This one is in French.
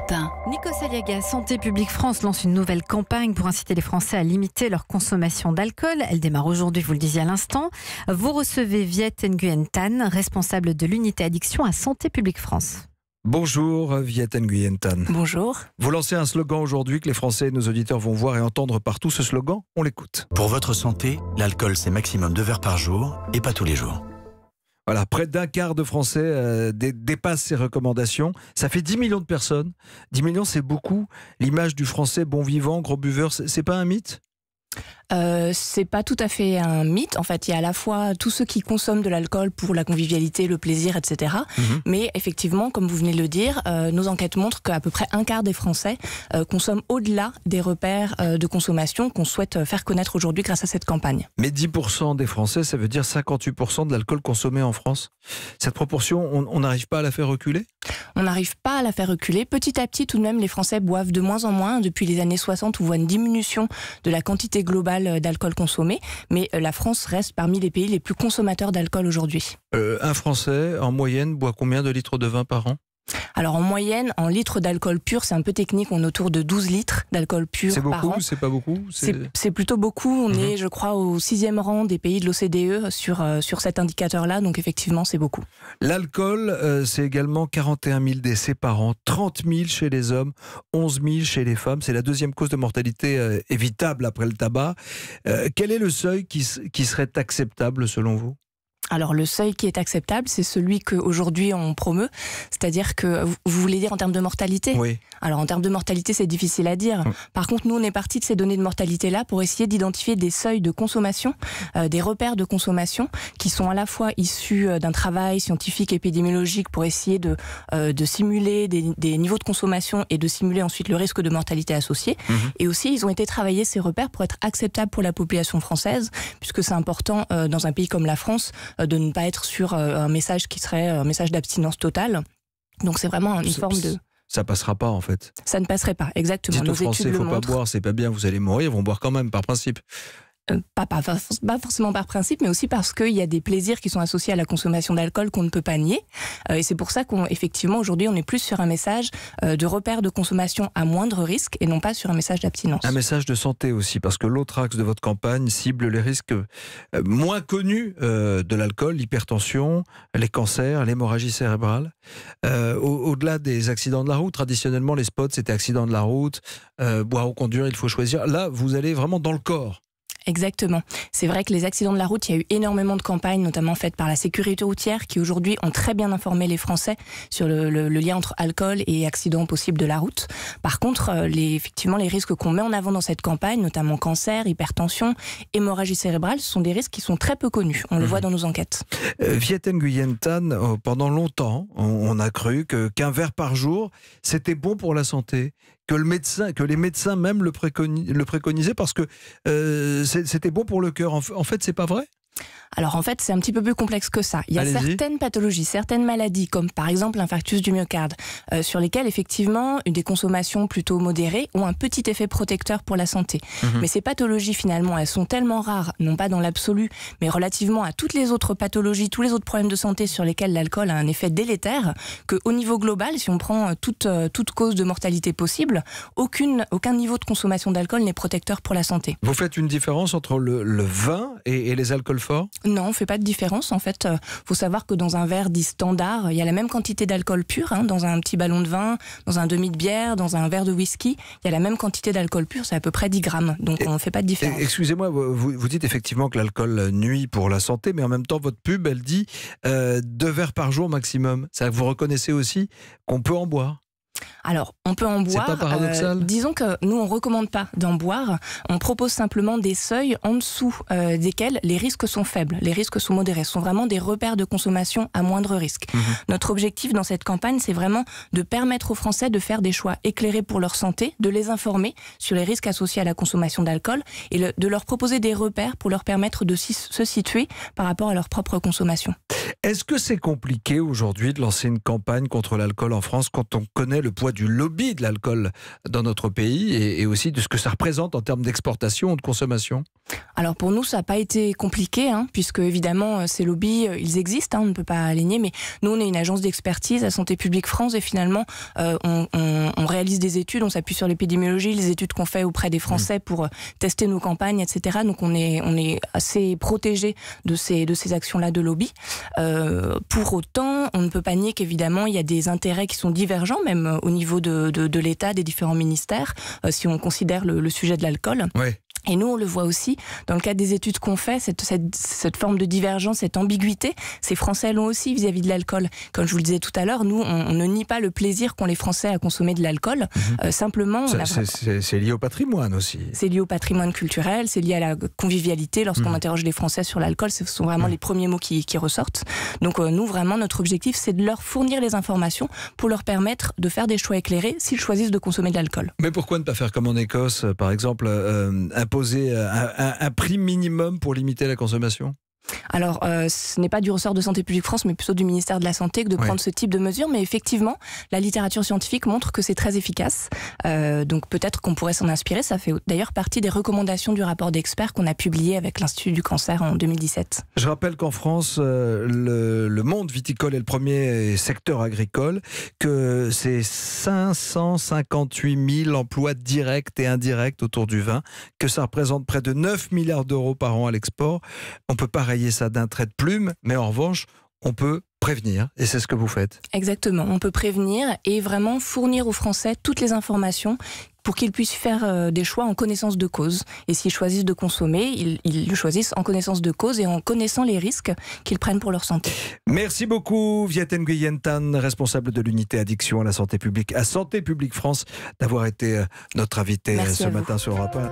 Matin. Nikos Aliaga, Santé publique France lance une nouvelle campagne pour inciter les Français à limiter leur consommation d'alcool. Elle démarre aujourd'hui, vous le disiez à l'instant. Vous recevez Viet Nguyen Tan, responsable de l'unité addiction à Santé publique France. Bonjour Viet Nguyen Tan. Bonjour. Vous lancez un slogan aujourd'hui que les Français et nos auditeurs vont voir et entendre partout. Ce slogan, on l'écoute. Pour votre santé, l'alcool c'est maximum 2 verres par jour et pas tous les jours. Voilà, près d'un quart de Français dépassent ces recommandations. Ça fait 10 millions de personnes. 10 millions, c'est beaucoup. L'image du Français bon vivant, gros buveur, c'est pas un mythe ? C'est pas tout à fait un mythe. En fait, il y a à la fois tous ceux qui consomment de l'alcool pour la convivialité, le plaisir, etc. Mais effectivement, comme vous venez de le dire, nos enquêtes montrent qu'à peu près un quart des Français consomment au-delà des repères de consommation qu'on souhaite faire connaître aujourd'hui grâce à cette campagne. Mais 10% des Français, ça veut dire 58% de l'alcool consommé en France. Cette proportion, on n'arrive pas à la faire reculer ? On n'arrive pas à la faire reculer. Petit à petit, tout de même, les Français boivent de moins en moins. Depuis les années 60, on voit une diminution de la quantité globale d'alcool consommé. Mais la France reste parmi les pays les plus consommateurs d'alcool aujourd'hui. Un Français, en moyenne, boit combien de litres de vin par an ? Alors en moyenne, en litres d'alcool pur, c'est un peu technique, on est autour de 12 litres d'alcool pur par an. C'est beaucoup, c'est pas beaucoup ? C'est plutôt beaucoup. On est, je crois, au 6e rang des pays de l'OCDE sur cet indicateur-là. Donc effectivement, c'est beaucoup. L'alcool, c'est également 41 000 décès par an, 30 000 chez les hommes, 11 000 chez les femmes. C'est la deuxième cause de mortalité évitable après le tabac. Quel est le seuil qui serait acceptable selon vous ? Alors le seuil qui est acceptable, c'est celui qu'aujourd'hui on promeut, c'est-à-dire que, vous voulez dire en termes de mortalité ? Oui. Alors en termes de mortalité, c'est difficile à dire. Par contre, nous on est parti de ces données de mortalité-là pour essayer d'identifier des seuils de consommation, des repères de consommation qui sont à la fois issus d'un travail scientifique épidémiologique pour essayer de simuler des niveaux de consommation et de simuler ensuite le risque de mortalité associé. Et aussi, ils ont été travaillés, ces repères, pour être acceptables pour la population française, puisque c'est important dans un pays comme la France de ne pas être sur un message qui serait un message d'abstinence totale. Donc c'est vraiment une forme de... Ça passera pas en fait. Ça ne passerait pas, exactement. Dites aux Français, il ne faut pas boire, c'est pas bien, vous allez mourir, ils vont boire quand même par principe. Pas forcément par principe, mais aussi parce qu'il y a des plaisirs qui sont associés à la consommation d'alcool qu'on ne peut pas nier. Et c'est pour ça qu'effectivement, aujourd'hui, on est plus sur un message de repère de consommation à moindre risque et non pas sur un message d'abstinence. Un message de santé aussi, parce que l'autre axe de votre campagne cible les risques moins connus de l'alcool, l'hypertension, les cancers, l'hémorragie cérébrale. Au-delà des accidents de la route, traditionnellement, les spots, c'était accident de la route, boire ou conduire, il faut choisir. Là, vous allez vraiment dans le corps. Exactement. C'est vrai que les accidents de la route, il y a eu énormément de campagnes, notamment faites par la sécurité routière, qui aujourd'hui ont très bien informé les Français sur le lien entre alcool et accidents possibles de la route. Par contre, effectivement, les risques qu'on met en avant dans cette campagne, notamment cancer, hypertension, hémorragie cérébrale, ce sont des risques qui sont très peu connus. On le voit dans nos enquêtes. Viet Nguyen Tan, pendant longtemps, on a cru qu'un verre par jour, c'était bon pour la santé. Que les médecins même le préconisaient parce que c'était bon pour le cœur. En fait, c'est pas vrai ? Alors en fait, c'est un petit peu plus complexe que ça. Il y a certaines pathologies, certaines maladies, comme par exemple l'infarctus du myocarde, sur lesquelles effectivement des consommations plutôt modérées ont un petit effet protecteur pour la santé. Mais ces pathologies finalement, elles sont tellement rares, non pas dans l'absolu, mais relativement à toutes les autres pathologies, tous les autres problèmes de santé sur lesquels l'alcool a un effet délétère, qu'au niveau global, si on prend toute cause de mortalité possible, aucun niveau de consommation d'alcool n'est protecteur pour la santé. Vous faites une différence entre le vin et les alcools forts ? Non, on ne fait pas de différence. En fait, faut savoir que dans un verre dit standard, il y a la même quantité d'alcool pur, dans un petit ballon de vin, dans un demi de bière, dans un verre de whisky, il y a la même quantité d'alcool pur, c'est à peu près 10 grammes. Donc on ne fait pas de différence. Excusez-moi, vous dites effectivement que l'alcool nuit pour la santé, mais en même temps, votre pub, elle dit 2 verres par jour maximum. Ça, vous reconnaissez aussi qu'on peut en boire ? Alors, on peut en boire. C'est pas paradoxal ? Disons que nous, on ne recommande pas d'en boire. On propose simplement des seuils en dessous desquels les risques sont faibles, les risques sont modérés. Ce sont vraiment des repères de consommation à moindre risque. Notre objectif dans cette campagne, c'est vraiment de permettre aux Français de faire des choix éclairés pour leur santé, de les informer sur les risques associés à la consommation d'alcool et de leur proposer des repères pour leur permettre de se situer par rapport à leur propre consommation. Est-ce que c'est compliqué aujourd'hui de lancer une campagne contre l'alcool en France quand on connaît le poids du lobby de l'alcool dans notre pays et aussi de ce que ça représente en termes d'exportation ou de consommation? Alors pour nous, ça n'a pas été compliqué, puisque évidemment ces lobbies, ils existent, on ne peut pas les nier, mais nous on est une agence d'expertise à Santé publique France et finalement on réalise des études, on s'appuie sur l'épidémiologie, les études qu'on fait auprès des Français pour tester nos campagnes, etc. Donc on est assez protégé de ces actions-là de lobby. Pour autant, on ne peut pas nier qu'évidemment il y a des intérêts qui sont divergents, même au niveau de l'État, des différents ministères, si on considère le sujet de l'alcool. Ouais. Et nous, on le voit aussi, dans le cadre des études qu'on fait, cette forme de divergence, cette ambiguïté, ces Français l'ont aussi vis-à-vis de l'alcool. Comme je vous le disais tout à l'heure, nous, on ne nie pas le plaisir qu'ont les Français à consommer de l'alcool. Simplement... C'est lié au patrimoine aussi. C'est lié au patrimoine culturel, c'est lié à la convivialité. Lorsqu'on interroge les Français sur l'alcool, ce sont vraiment les premiers mots qui ressortent. Donc nous, vraiment, notre objectif, c'est de leur fournir les informations pour leur permettre de faire des choix éclairés s'ils choisissent de consommer de l'alcool. Mais pourquoi ne pas faire comme en Écosse, par exemple, imposer un prix minimum pour limiter la consommation? Alors, ce n'est pas du ressort de Santé publique France, mais plutôt du ministère de la Santé que de prendre ce type de mesures. Mais effectivement, la littérature scientifique montre que c'est très efficace. Donc peut-être qu'on pourrait s'en inspirer. Ça fait d'ailleurs partie des recommandations du rapport d'experts qu'on a publié avec l'Institut du cancer en 2017. Je rappelle qu'en France, le monde viticole est le premier secteur agricole, que c'est 558 000 emplois directs et indirects autour du vin, que ça représente près de 9 milliards d'euros par an à l'export. On ne peut pas rayer ça d'un trait de plume, mais en revanche, on peut prévenir, et c'est ce que vous faites. Exactement, on peut prévenir et vraiment fournir aux Français toutes les informations pour qu'ils puissent faire des choix en connaissance de cause. Et s'ils choisissent de consommer, ils le choisissent en connaissance de cause et en connaissant les risques qu'ils prennent pour leur santé. Merci beaucoup, Viet Nguyen Tan, responsable de l'unité addiction à la santé publique, à Santé publique France, d'avoir été notre invité ce matin sur Europe 1.